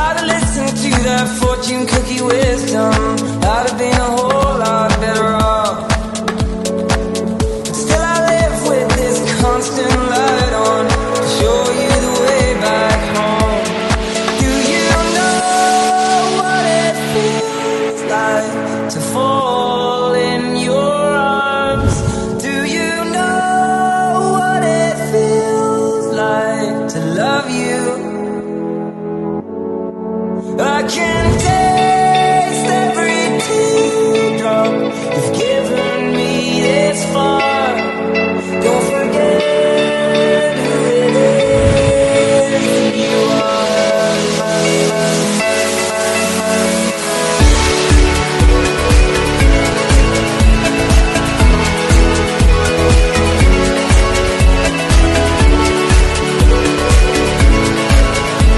I'd have listened to that fortune cookie wisdom, I'd have been a whole lot better off. Still I live with this constant light on to show you the way back home. Do you know what it feels like to fall in your arms? Do you know what it feels like to love you? I can't